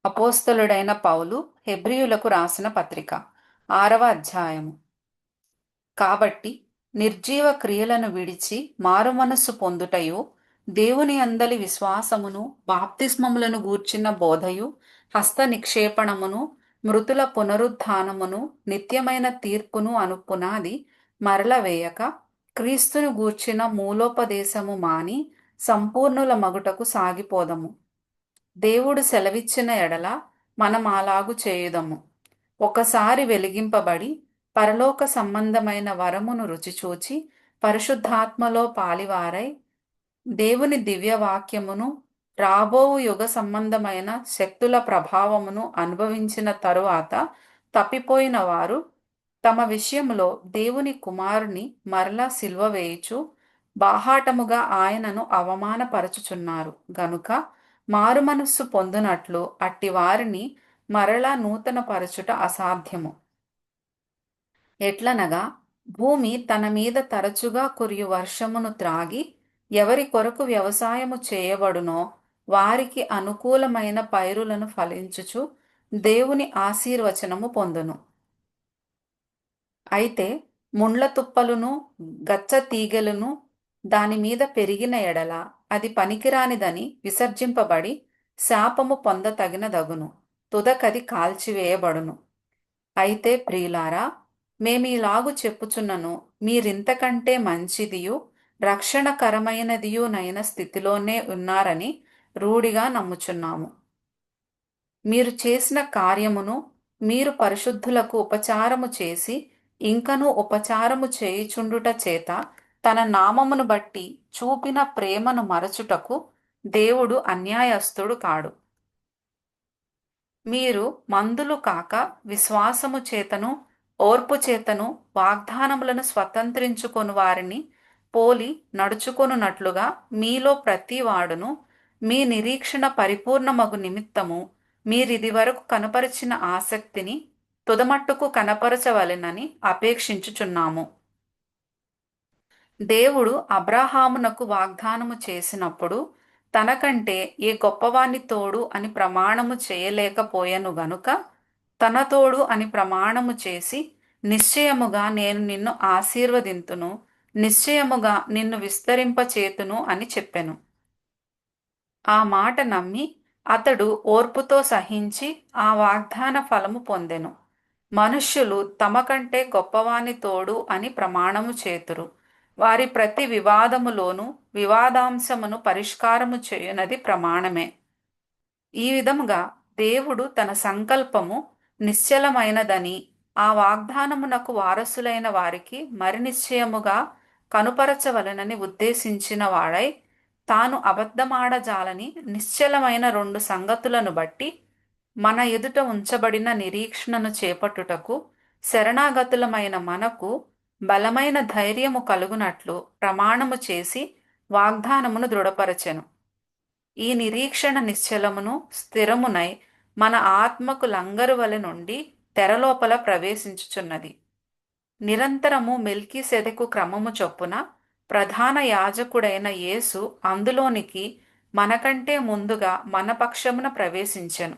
అపోస్తలుడైన పౌలు హెబ్రీయులకు రాసిన పత్రిక 6వ అధ్యాయము. కాబట్టి నిర్జీవ క్రియలను విడిచి మారుమనస్సు పొందుటయు, దేవుని అందలి విశ్వాసమును, బాప్తిస్మములను గూర్చిన బోధయు, హస్త నిక్షేపణమును, మృతుల పునరుత్థానమును, నిత్యమైన తీర్పును అను పునాది మరల వేయక, క్రీస్తును గూర్చిన మూలోపదేశము మాని సంపూర్ణుల మగుటకు సాగిపోదము. దేవుడు సెలవిచ్చిన ఎడల మనం అలాగు చేయుదము. ఒకసారి వెలిగింపబడి పరలోక సంబంధమైన వరమును రుచిచూచి పరిశుద్ధాత్మలో పాలివారై దేవుని దివ్యవాక్యమును, రాబోవు యుగ సంబంధమైన శక్తుల ప్రభావమును అనుభవించిన తరువాత తప్పిపోయిన వారు తమ విషయములో దేవుని కుమారుని మరలా సిలువ వేయుచు బాహాటముగా ఆయనను అవమానపరచుచున్నారు గనుక మారుమనస్సు పొందునట్లు అట్టి వారిని మరలా నూతన పరచుట అసాధ్యము. ఎట్లనగా భూమి తన మీద తరచుగా కురియు వర్షమును త్రాగి ఎవరి కొరకు వ్యవసాయము చేయబడునో వారికి అనుకూలమైన పైరులను ఫలించుచు దేవుని ఆశీర్వచనము పొందును. అయితే ముండ్ల తుప్పలును గచ్చ తీగెలును దాని మీద పెరిగిన ఎడల అది పనికిరానిదని విసర్జింపబడి శాపము పొందతగినదగును, తుదకది కాల్చివేయబడును. అయితే ప్రియులారా, మేమీలాగు చెప్పుచున్నను, మీరింతకంటే మంచిదియు రక్షణకరమైనదియునైన స్థితిలోనే ఉన్నారని రూఢిగా నమ్ముచున్నాము. మీరు చేసిన కార్యమును మీరు పరిశుద్ధులకు ఉపచారము చేసి ఇంకను ఉపచారము చేయుచుండుట చేత తన నామమును బట్టి చూపిన ప్రేమను మరచుటకు దేవుడు అన్యాయస్థుడు కాడు. మీరు మందులు కాక విశ్వాసము చేతను ఓర్పు చేతను వాగ్దానములను స్వతంత్రించుకొని వారిని పోలి నడుచుకొనున్నట్లుగా మీలో ప్రతివాడును మీ నిరీక్షణ పరిపూర్ణమగు నిమిత్తము మీరిది వరకు కనపరిచిన ఆసక్తిని తుదమట్టుకు కనపరచవలెనని అపేక్షించుచున్నాము. దేవుడు అబ్రాహామునకు వాగ్దానము చేసినప్పుడు తనకంటే ఏ గొప్పవాని తోడు అని ప్రమాణము చేయలేకపోయెను గనుక తన తోడు అని ప్రమాణము చేసి నిశ్చయముగా నేను నిన్ను ఆశీర్వదింతును, నిశ్చయముగా నిన్ను విస్తరింపచేతును అని చెప్పెను. ఆ మాట నమ్మి అతడు ఓర్పుతో సహించి ఆ వాగ్దాన ఫలము పొందెను. మనుష్యులు తమ కంటే గొప్పవాని తోడు అని ప్రమాణము చేతురు. వారి ప్రతి వివాదములోనూ వివాదాంశమును పరిష్కారము చేయునది ప్రమాణమే. ఈ విధముగా దేవుడు తన సంకల్పము నిశ్చలమైనదని ఆ వాగ్దానమునకు వారసులైన వారికి మరి నిశ్చయముగా కనుపరచవలనని ఉద్దేశించిన వాడై తాను అబద్ధమాడజాలని నిశ్చలమైన 2 సంగతులను బట్టి మన ఎదుట ఉంచబడిన నిరీక్షణను చేపట్టుటకు శరణాగతులమైన మనకు బలమైన ధైర్యము కలుగునట్లు ప్రమాణము చేసి వాగ్దానమును దృఢపరచెను. ఈ నిరీక్షణ నిశ్చలమును స్థిరమునై మన ఆత్మకు లంగరువలె నుండి తెరలోపల ప్రవేశించుచున్నది. నిరంతరము మెల్కీసెదెకు క్రమము చొప్పున ప్రధాన యాజకుడైన యేసు అందులోనికి మనకంటే ముందుగా మన పక్షమున ప్రవేశించెను.